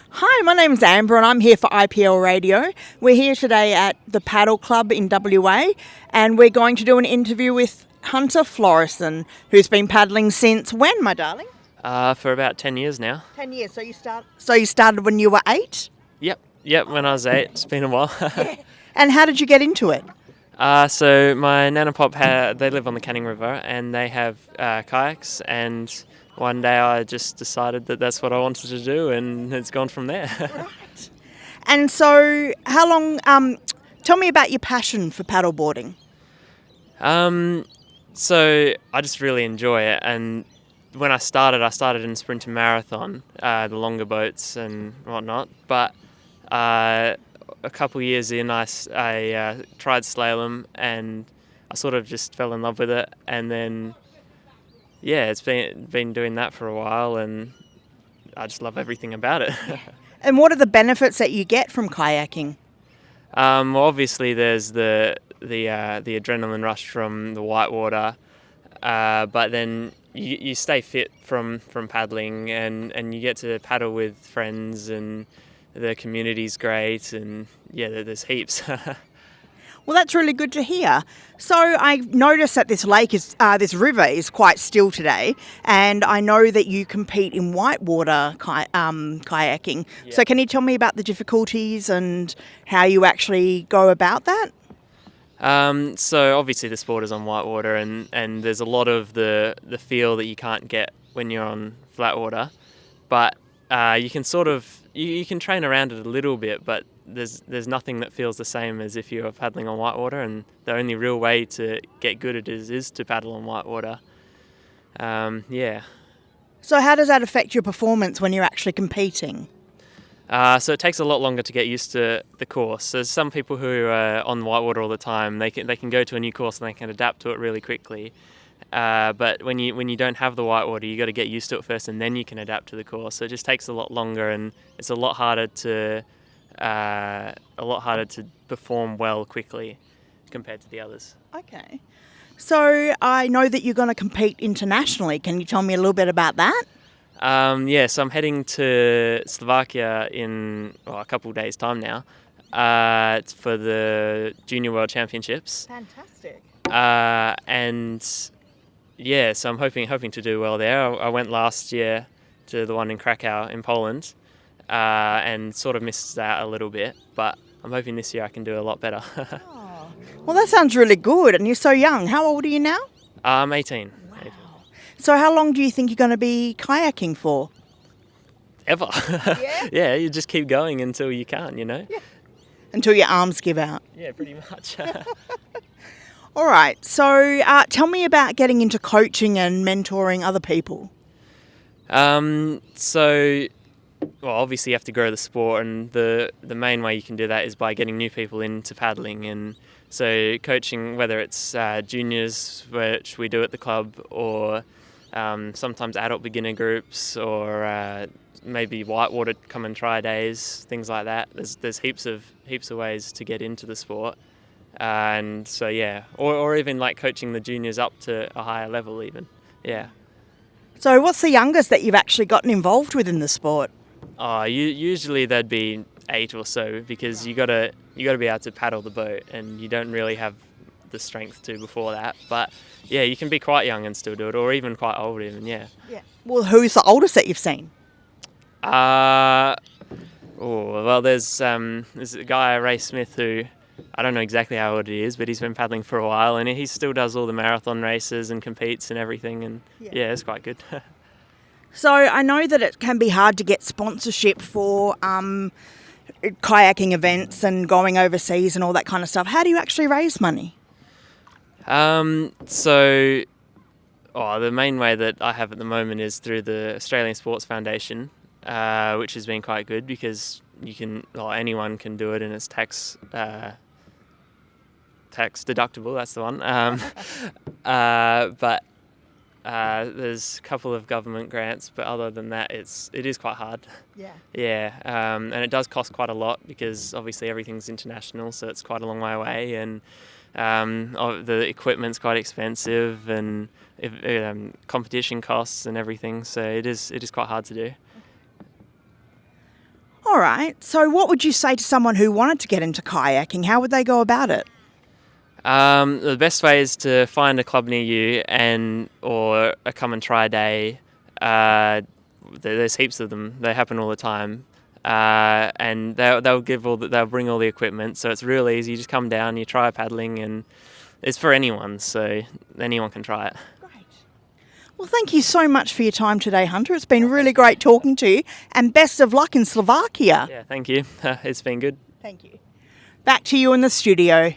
Hi, my name's Amber and I'm here for IPL Radio. We're here today at the Paddle Club in WA and we're going to do an interview with Hunter Florison, who's been paddling since when, my darling? For about 10 years now. 10 years. So you started when you were 8? Yep, when I was 8. It's been a while. Yeah. And how did you get into it? So my Nana Pop, they live on the Canning River and they have kayaks, and one day I just decided that that's what I wanted to do, and it's gone from there. Right. And so how long, tell me about your passion for paddleboarding. So I just really enjoy it, and when I started in sprint and marathon, the longer boats and whatnot, but a couple of years in, I tried slalom and I sort of just fell in love with it, and then it's been doing that for a while, and I just love everything about it. And what are the benefits that you get from kayaking? Well, obviously there's the adrenaline rush from the whitewater, but then you stay fit from paddling, and you get to paddle with friends, and the community's great, and there's heaps. Well, that's really good to hear. So I noticed that this river is quite still today, and I know that you compete in whitewater kayaking. Yeah. So can you tell me about the difficulties and how you actually go about that? So obviously the sport is on whitewater, and there's a lot of the feel that you can't get when you're on flat water, but you can sort of you can train around it a little bit, but there's nothing that feels the same as if you're paddling on whitewater, and the only real way to get good at it is to paddle on whitewater. So how does that affect your performance when you're actually competing? So it takes a lot longer to get used to the course. There's some people who are on whitewater all the time. They can go to a new course and they can adapt to it really quickly. But when you don't have the whitewater, you got to get used to it first, and then you can adapt to the course. So it just takes a lot longer, and it's a lot harder to perform well quickly compared to the others. Okay. So I know that you're going to compete internationally. Can you tell me a little bit about that? So I'm heading to Slovakia in a couple of days' time now. It's for the Junior World Championships. Fantastic. So I'm hoping to do well there. I went last year to the one in Krakow in Poland, and sort of missed out a little bit, but I'm hoping this year I can do a lot better. Oh. Well, that sounds really good, and you're so young. How old are you now? I'm 18. Wow. So how long do you think you're going to be kayaking for? Ever. Yeah? Yeah, you just keep going until you can't, Yeah. Until your arms give out. Yeah, pretty much. All right. So tell me about getting into coaching and mentoring other people. Obviously you have to grow the sport, and the main way you can do that is by getting new people into paddling. And so coaching, whether it's juniors, which we do at the club, or sometimes adult beginner groups, or maybe whitewater come and try days, things like that. There's heaps of ways to get into the sport. And so or even like coaching the juniors up to a higher level even. Yeah. So what's the youngest that you've actually gotten involved with in the sport? Usually they'd be 8 or so, because you gotta be able to paddle the boat, and you don't really have the strength to before that. But you can be quite young and still do it, or even quite old even. Yeah. Well, who's the oldest that you've seen? There's a guy, Ray Smith, who I don't know exactly how old he is, but he's been paddling for a while, and he still does all the marathon races and competes and everything, and it's quite good. So I know that it can be hard to get sponsorship for kayaking events and going overseas and all that kind of stuff. How do you actually raise money? The main way that I have at the moment is through the Australian Sports Foundation, which has been quite good, because anyone can do it, and it's tax deductible. That's the one. But there's a couple of government grants, but other than that, it is quite hard. Yeah. And it does cost quite a lot, because obviously everything's international, so it's quite a long way away, and the equipment's quite expensive, and competition costs and everything. So it is quite hard to do. All right. So what would you say to someone who wanted to get into kayaking? How would they go about it? The best way is to find a club near you or a come and try day. There's heaps of them. They happen all the time. And they'll bring all the equipment. So it's real easy. You just come down, you try paddling, and it's for anyone. So anyone can try it. Well, thank you so much for your time today, Hunter. It's been really great talking to you, and best of luck in Slovakia. Yeah, thank you. It's been good. Thank you. Back to you in the studio.